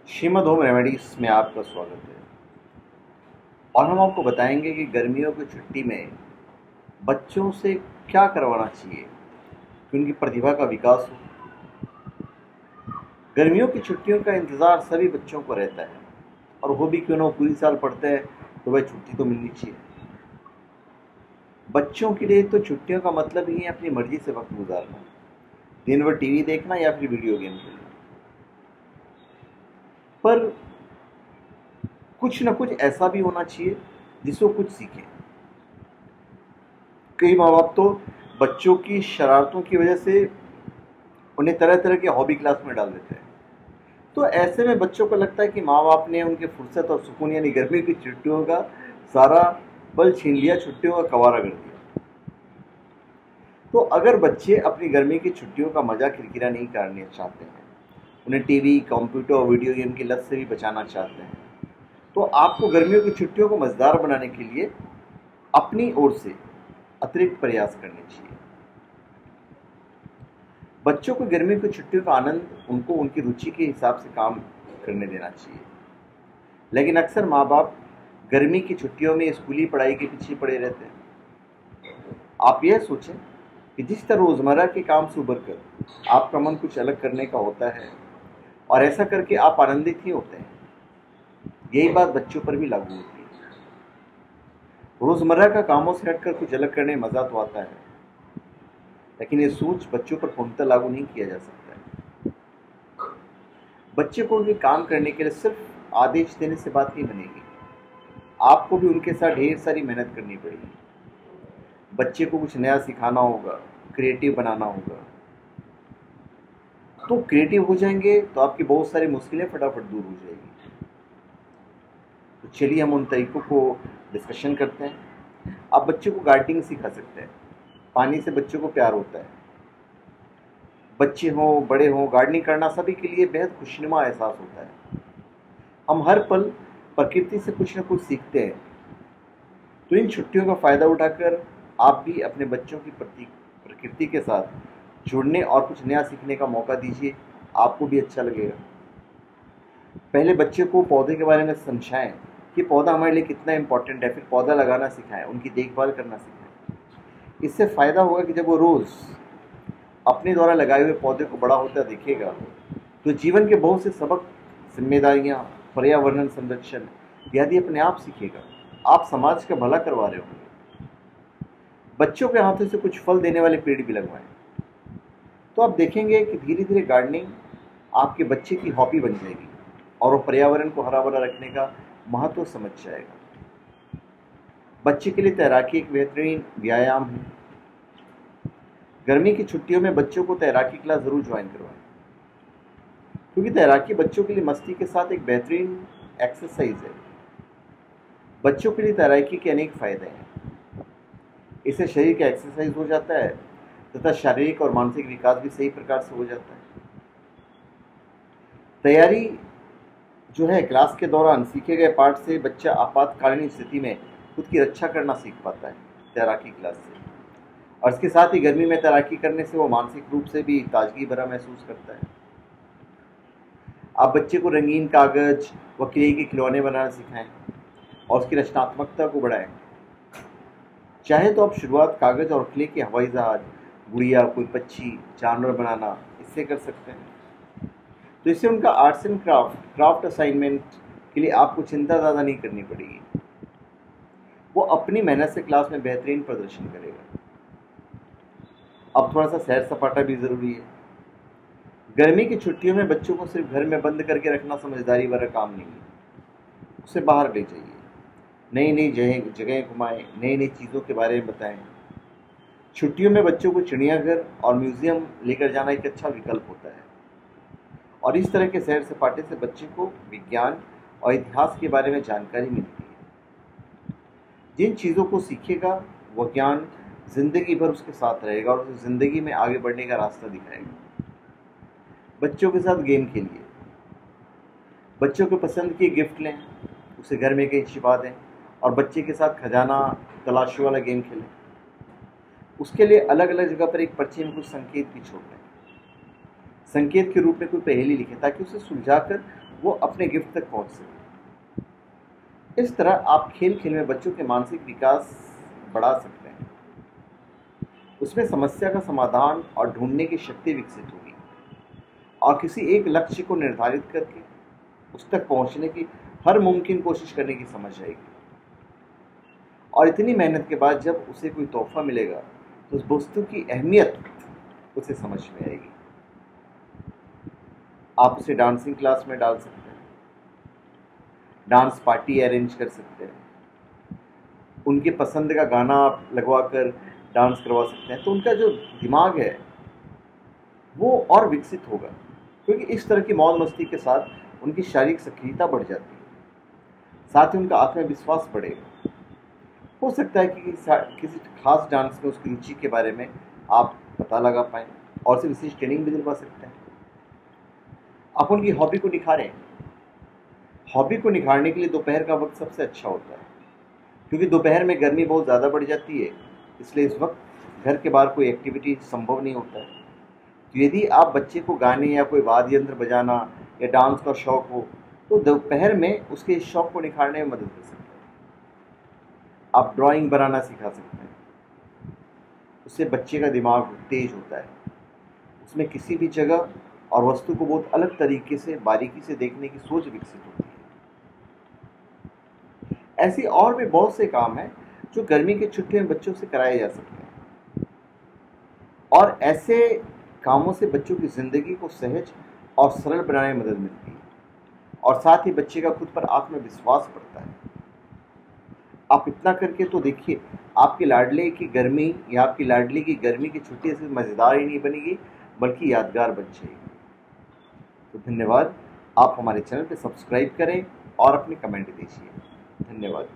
Shrimad home remedies में आपका स्वागत है। और हम आपको बताएंगे कि गर्मियों की छुट्टी में बच्चों से क्या करवाना चाहिए कि उनकी प्रतिभा का विकास हो। गर्मियों की छुट्टियों का इंतज़ार सभी बच्चों को रहता है, और वो भी क्यों ना पूरी साल पढ़ते हैं तो वह छुट्टी तो मिलनी चाहिए। बच्चों के लिए तो छुट्टियों का मतलब ही है अपनी मर्जी से वक्त गुजारना, दिन भर टीवी देखना या फिर वीडियो गेम खेलना। पर कुछ ना कुछ ऐसा भी होना चाहिए जिससे वो कुछ सीखें। कई माँ बाप तो बच्चों की शरारतों की वजह से उन्हें तरह तरह के हॉबी क्लास में डाल देते हैं। तो ऐसे में बच्चों को लगता है कि माँ बाप ने उनके फुर्सत और सुकून यानी गर्मी की छुट्टियों का सारा बल छीन लिया, छुट्टियों का कवारा कर दिया। तो अगर बच्चे अपनी गर्मी की छुट्टियों का मजा किरकिरा नहीं करना चाहते हैं, उन्हें टीवी, कंप्यूटर और वीडियो गेम की लत से भी बचाना चाहते हैं, तो आपको गर्मियों की छुट्टियों को मजेदार बनाने के लिए अपनी ओर से अतिरिक्त प्रयास करने चाहिए। बच्चों को गर्मी की छुट्टियों का आनंद उनको उनकी रुचि के हिसाब से काम करने देना चाहिए। लेकिन अक्सर माँ बाप गर्मी की छुट्टियों में स्कूली पढ़ाई के पीछे पड़े रहते हैं। आप यह सोचें कि जिस तरह रोजमर्रा के काम से उबर कर आपका मन कुछ अलग करने का होता है, और ऐसा करके आप आनंदित ही होते हैं, यही बात बच्चों पर भी लागू होती है। रोजमर्रा का कामों से हटकर कुछ अलग करने में मजा तो आता है, लेकिन ये सोच बच्चों पर पूर्णतः लागू नहीं किया जा सकता है। बच्चे को उनके काम करने के लिए सिर्फ आदेश देने से बात नहीं बनेगी, आपको भी उनके साथ ढेर सारी मेहनत करनी पड़ेगी। बच्चे को कुछ नया सिखाना होगा, क्रिएटिव बनाना होगा। तो क्रिएटिव हो जाएंगे तो आपकी बहुत सारी मुश्किलें फटाफट दूर हो जाएगी। तो चलिए हम उन तरीकों को डिस्कशन करते हैं। आप बच्चों को गार्डनिंग सिखा सकते हैं। पानी से बच्चों को प्यार होता है। बच्चे हों, बड़े हों, गार्डनिंग करना सभी के लिए बेहद खुशनुमा एहसास होता है। हम हर पल प्रकृति से कुछ न कुछ सीखते हैं। तो इन छुट्टियों का फ़ायदा उठाकर आप भी अपने बच्चों की प्रकृति के साथ जुड़ने और कुछ नया सीखने का मौका दीजिए। आपको भी अच्छा लगेगा। पहले बच्चे को पौधे के बारे में समझाएं कि पौधा हमारे लिए कितना इम्पोर्टेंट है, फिर पौधा लगाना सिखाएं, उनकी देखभाल करना सिखाएं। इससे फ़ायदा होगा कि जब वो रोज़ अपने द्वारा लगाए हुए पौधे को बड़ा होता दिखेगा, तो जीवन के बहुत से सबक, जिम्मेदारियाँ, पर्यावरण संरक्षण इत्यादि अपने आप सीखेगा। आप समाज का भला करवा रहे होंगे। बच्चों के हाथों से कुछ फल देने वाले पेड़ भी लगवाएं, तो आप देखेंगे कि धीरे धीरे गार्डनिंग आपके बच्चे की हॉबी बन जाएगी और वो पर्यावरण को हरा भरा रखने का महत्व समझ जाएगा। बच्चे के लिए तैराकी एक बेहतरीन व्यायाम है। गर्मी की छुट्टियों में बच्चों को तैराकी क्लास जरूर ज्वाइन करवाएं, क्योंकि तैराकी बच्चों के लिए मस्ती के साथ एक बेहतरीन एक्सरसाइज है। बच्चों के लिए तैराकी के अनेक फायदे हैं। इससे शरीर का एक्सरसाइज हो जाता है तथा शारीरिक और मानसिक विकास भी सही प्रकार से हो जाता है। तैयारी जो है, क्लास के दौरान सीखे गए पाठ से बच्चा आपातकालीन स्थिति में खुद की रक्षा करना सीख पाता है तैराकी क्लास से। और इसके साथ ही गर्मी में तैराकी करने से वो मानसिक रूप से भी ताजगी भरा महसूस करता है। आप बच्चे को रंगीन कागज व क्ले के खिलौने बनाना सिखाएं और उसकी रचनात्मकता को बढ़ाएं। चाहे तो आप शुरुआत कागज और क्ले के हवाई जहाज, गुड़िया, कोई पक्षी, जानवर बनाना इससे कर सकते हैं। तो इससे उनका आर्ट्स एंड क्राफ्ट असाइनमेंट के लिए आपको चिंता ज़्यादा नहीं करनी पड़ेगी। वो अपनी मेहनत से क्लास में बेहतरीन प्रदर्शन करेगा। अब थोड़ा सा सैर सपाटा भी ज़रूरी है। गर्मी की छुट्टियों में बच्चों को सिर्फ घर में बंद करके रखना समझदारी वाला काम नहीं है। उसे बाहर ले जाइए, नई नई जगह घुमाएं, नई नई चीज़ों के बारे में बताएं। छुट्टियों में बच्चों को चिड़ियाघर और म्यूजियम लेकर जाना एक अच्छा विकल्प होता है, और इस तरह के सैर सपाटे से बच्चे को विज्ञान और इतिहास के बारे में जानकारी मिलती है। जिन चीज़ों को सीखेगा वह ज्ञान जिंदगी भर उसके साथ रहेगा और उसे जिंदगी में आगे बढ़ने का रास्ता दिखाएगा। बच्चों के साथ गेम खेलिए। बच्चों के पसंद के गिफ्ट लें, उसे घर में कहीं छिपा दें और बच्चे के साथ खजाना तलाशी वाला गेम खेलें। उसके लिए अलग अलग जगह पर एक पर्ची में कुछ संकेत भी छोड़ दें। संकेत के रूप में कोई पहेली लिखें ताकि उसे सुलझाकर वो अपने गिफ्ट तक पहुंच सके। इस तरह आप खेल खेल में बच्चों के मानसिक विकास बढ़ा सकते हैं। उसमें समस्या का समाधान और ढूंढने की शक्ति विकसित होगी और किसी एक लक्ष्य को निर्धारित करके उस तक पहुंचने की हर मुमकिन कोशिश करने की समझ आएगी। और इतनी मेहनत के बाद जब उसे कोई तोहफा मिलेगा तो उस वस्तु की अहमियत उसे समझ में आएगी। आप उसे डांसिंग क्लास में डाल सकते हैं, डांस पार्टी अरेंज कर सकते हैं, उनके पसंद का गाना आप लगवा कर डांस करवा सकते हैं, तो उनका जो दिमाग है वो और विकसित होगा, क्योंकि इस तरह की मौज मस्ती के साथ उनकी शारीरिक सक्रियता बढ़ जाती है, साथ ही उनका आत्मविश्वास बढ़ेगा। हो सकता है कि किसी खास डांस में उसकी रुचि के बारे में आप पता लगा पाएँ और उसे विशेष ट्रेनिंग भी दिलवा सकते हैं। आप उनकी हॉबी को निखारें। हॉबी को निखारने के लिए दोपहर का वक्त सबसे अच्छा होता है, क्योंकि दोपहर में गर्मी बहुत ज़्यादा बढ़ जाती है, इसलिए इस वक्त घर के बाहर कोई एक्टिविटी संभव नहीं होता है। तो यदि आप बच्चे को गाने या कोई वाद्य यंत्र बजाना या डांस का शौक हो तो दोपहर में उसके इस शौक को निखारने में मदद कर सकते हैं। आप ड्राइंग बनाना सिखा सकते हैं, उससे बच्चे का दिमाग तेज होता है, उसमें किसी भी जगह और वस्तु को बहुत अलग तरीके से बारीकी से देखने की सोच विकसित होती है। ऐसे और भी बहुत से काम हैं जो गर्मी की छुट्टियों में बच्चों से कराए जा सकते हैं, और ऐसे कामों से बच्चों की ज़िंदगी को सहज और सरल बनाने में मदद मिलती है और साथ ही बच्चे का खुद पर आत्मविश्वास बढ़ता है। आप इतना करके तो देखिए, आपके लाडले की गर्मी या आपकी लाडली की गर्मी की छुट्टी सिर्फ मज़ेदार ही नहीं बनेगी बल्कि यादगार बन जाएगी। तो धन्यवाद। आप हमारे चैनल पे सब्सक्राइब करें और अपने कमेंट दीजिए। धन्यवाद।